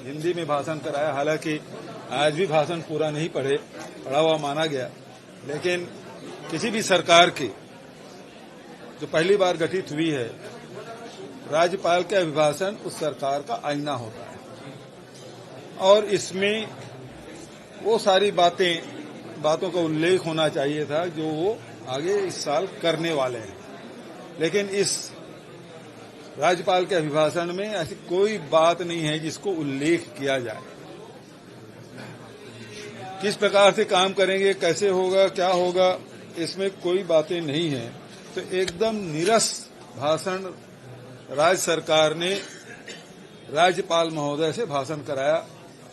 हिंदी में भाषण कराया। हालांकि आज भी भाषण पूरा नहीं पढ़ा हुआ माना गया, लेकिन किसी भी सरकार की जो पहली बार गठित हुई है, राज्यपाल का अभिभाषण उस सरकार का आईना होता है और इसमें वो सारी बातों का उल्लेख होना चाहिए था जो वो आगे इस साल करने वाले हैं। लेकिन इस राज्यपाल के अभिभाषण में ऐसी कोई बात नहीं है जिसको उल्लेख किया जाए। किस प्रकार से काम करेंगे, कैसे होगा, क्या होगा, इसमें कोई बातें नहीं है। तो एकदम नीरस भाषण राज्य सरकार ने राज्यपाल महोदय से भाषण कराया,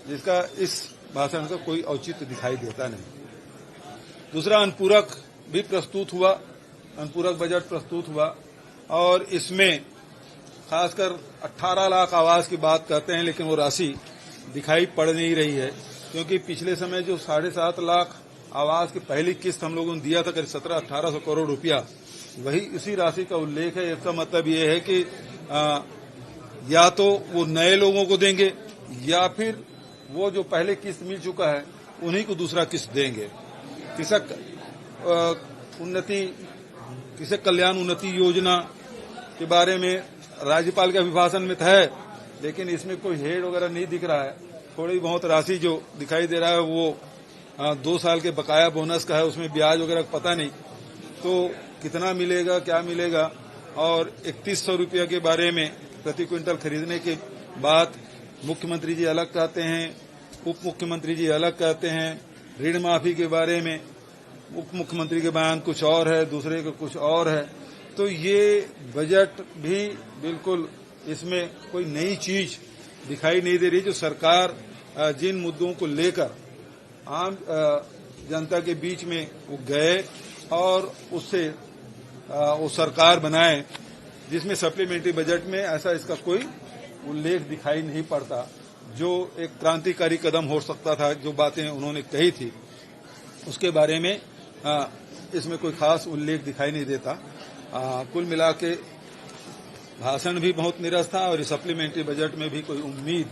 जिसका इस भाषण का कोई औचित्य दिखाई देता नहीं। दूसरा, अनुपूरक भी प्रस्तुत हुआ, अनुपूरक बजट प्रस्तुत हुआ और इसमें खासकर 18 लाख आवास की बात करते हैं, लेकिन वो राशि दिखाई पड़ नहीं रही है, क्योंकि पिछले समय जो 7.5 लाख आवास की पहली किस्त हम लोगों ने दिया था, करीब 1700-1800 करोड़ रुपया, वही इसी राशि का उल्लेख है। इसका मतलब ये है कि या तो वो नए लोगों को देंगे या फिर वो जो पहले किस्त मिल चुका है उन्हीं को दूसरा किस्त देंगे। कृषक कल्याण उन्नति योजना के बारे में राज्यपाल के अभिभाषण में है, लेकिन इसमें कोई हेड वगैरह नहीं दिख रहा है। थोड़ी बहुत राशि जो दिखाई दे रहा है वो 2 साल के बकाया बोनस का है, उसमें ब्याज वगैरह पता नहीं तो कितना मिलेगा, क्या मिलेगा। और 3100 रुपया के बारे में प्रति क्विंटल खरीदने की बात मुख्यमंत्री जी अलग कहते हैं, उप मुख्यमंत्री जी अलग कहते हैं। ऋण माफी के बारे में उप मुख्यमंत्री के बयान कुछ और है, दूसरे का कुछ और है। तो ये बजट भी बिल्कुल, इसमें कोई नई चीज दिखाई नहीं दे रही। जो सरकार जिन मुद्दों को लेकर आम जनता के बीच में वो गए और उससे वो सरकार बनाए, जिसमें सप्लीमेंट्री बजट में ऐसा इसका कोई उल्लेख दिखाई नहीं पड़ता, जो एक क्रांतिकारी कदम हो सकता था। जो बातें उन्होंने कही थी उसके बारे में इसमें कोई खास उल्लेख दिखाई नहीं देता। कुल मिला के भाषण भी बहुत निरस था और इस सप्लीमेंट्री बजट में भी कोई उम्मीद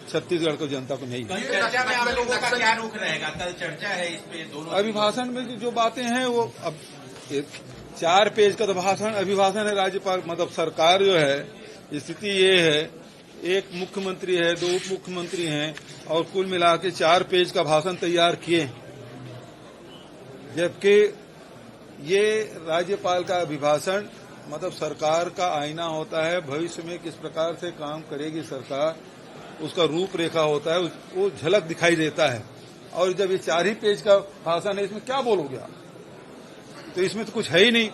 छत्तीसगढ़ को जनता को नहीं। चर्चा में आप लोगों का क्या रुख रहेगा? कल चर्चा है इस पे दोनों अभिभाषण में जो बातें हैं वो अब 4 पेज का तो अभिभाषण है। राज्यपाल मतलब सरकार जो है, स्थिति ये है, एक मुख्यमंत्री है, 2 उप मुख्यमंत्री हैं और कुल मिला के 4 पेज का भाषण तैयार किए, जबकि ये राज्यपाल का अभिभाषण मतलब सरकार का आईना होता है। भविष्य में किस प्रकार से काम करेगी सरकार, उसका रूपरेखा होता है, वो झलक दिखाई देता है। और जब ये 4 ही पेज का भाषण है, इसमें क्या बोलोगे आप? तो इसमें तो कुछ है ही नहीं।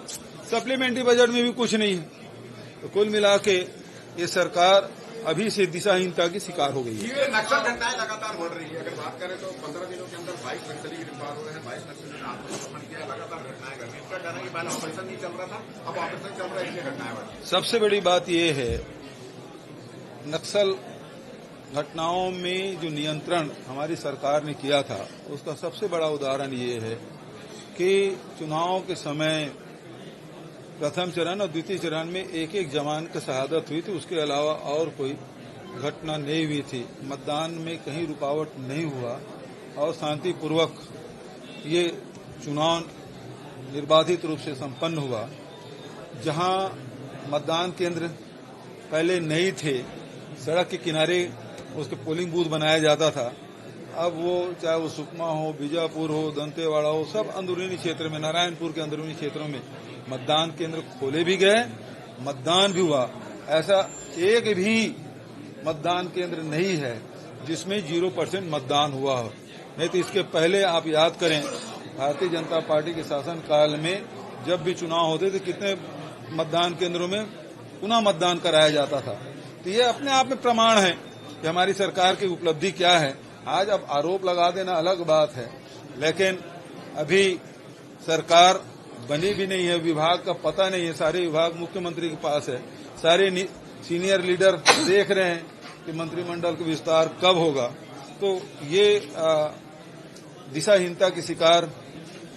सप्लीमेंट्री बजट में भी कुछ नहीं है। तो कुल मिला के ये सरकार अभी से दिशाहीनता की शिकार हो गई है। ये नक्सल घटनाएं लगातार बढ़ रही है। अगर बात करें तो 15 दिनों के अंदर 22 नक्सली गिरफ्तार हो रहे हैं, 22 नक्सली ने आत्मसमर्पण किया, लगातार घटनाएं कर रही है। इसका कहना है कि पहले ऑपरेशन नहीं चल रहा था, अब ऑपरेशन चल रहा है, इसलिए घटनाएं बढ़ रही है। सबसे बड़ी बात यह है, नक्सल घटनाओं में जो नियंत्रण हमारी सरकार ने किया था, उसका सबसे बड़ा उदाहरण ये है कि चुनाव के समय प्रथम चरण और द्वितीय चरण में एक जवान की शहादत हुई थी। उसके अलावा और कोई घटना नहीं हुई थी। मतदान में कहीं रुकावट नहीं हुआ और शांतिपूर्वक ये चुनाव निर्बाधित रूप से संपन्न हुआ। जहां मतदान केंद्र पहले नहीं थे, सड़क के किनारे उसके पोलिंग बूथ बनाया जाता था, अब वो चाहे वो सुकमा हो, बीजापुर हो, दंतेवाड़ा हो, सब अंदरूनी क्षेत्र में, नारायणपुर के अंदरूनी क्षेत्रों में मतदान केंद्र खोले भी गए, मतदान भी हुआ। ऐसा एक भी मतदान केंद्र नहीं है जिसमें 0% मतदान हुआ हो। नहीं तो इसके पहले आप याद करें, भारतीय जनता पार्टी के शासन काल में जब भी चुनाव होते थे, कितने मतदान केंद्रों में पुनः मतदान कराया जाता था। तो ये अपने आप में प्रमाण है कि हमारी सरकार की उपलब्धि क्या है। आज अब आरोप लगा देना अलग बात है, लेकिन अभी सरकार बनी भी नहीं है, विभाग का पता नहीं है, सारे विभाग मुख्यमंत्री के पास है। सारे सीनियर लीडर देख रहे हैं कि मंत्रिमंडल का विस्तार कब होगा। तो ये दिशाहीनता की शिकार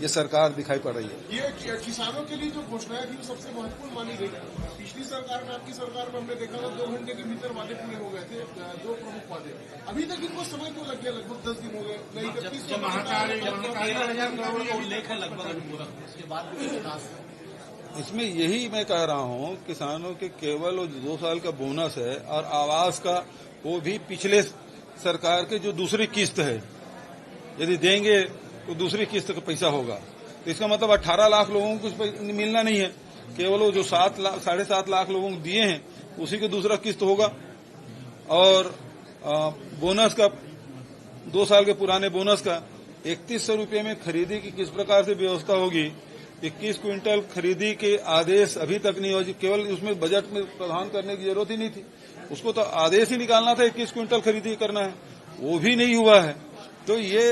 ये सरकार दिखाई पड़ रही है। ये किसानों के लिए जो घोषणाएं थी वो सबसे महत्वपूर्ण मानी गई। पिछली सरकार में, आपकी सरकार में हमने देखा था 2 घंटे के भीतर वादे पूरे हो गए थे, 2 प्रमुख वादे। अभी तक इनको समय क्यों लग गया? लगभग 10 दिन हो गए। नहीं, 13,000 करोड़ का उल्लेख है लगभग पूरा, उसके बाद भी विकास। इसमें यही मैं कह रहा हूं, किसानों के केवल 2 साल का बोनस है और आवास का, वो भी पिछले सरकार के जो दूसरी किस्त है, यदि देंगे तो दूसरी किस्त का पैसा होगा। तो इसका मतलब 18 लाख लोगों को कुछ मिलना नहीं है, केवल वो जो 7.5 लाख लोगों को दिए हैं उसी का दूसरा किस्त होगा। और बोनस का, 2 साल के पुराने बोनस का 3100 रुपये में खरीदी की किस प्रकार से व्यवस्था होगी। 21 क्विंटल खरीदी के आदेश अभी तक नहीं हो, केवल उसमें बजट में प्रावधान करने की जरूरत ही नहीं थी, उसको तो आदेश ही निकालना था 21 क्विंटल खरीदी करना है, वो भी नहीं हुआ है। तो ये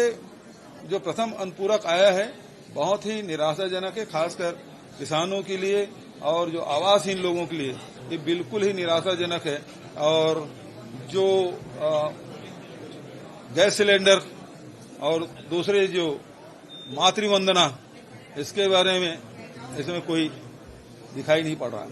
जो प्रथम अनुपूरक आया है बहुत ही निराशाजनक है, खासकर किसानों के लिए और जो आवासहीन लोगों के लिए ये बिल्कुल ही निराशाजनक है। और जो गैस सिलेंडर और दूसरे जो मातृवंदना, इसके बारे में इसमें कोई दिखाई नहीं पड़ रहा है।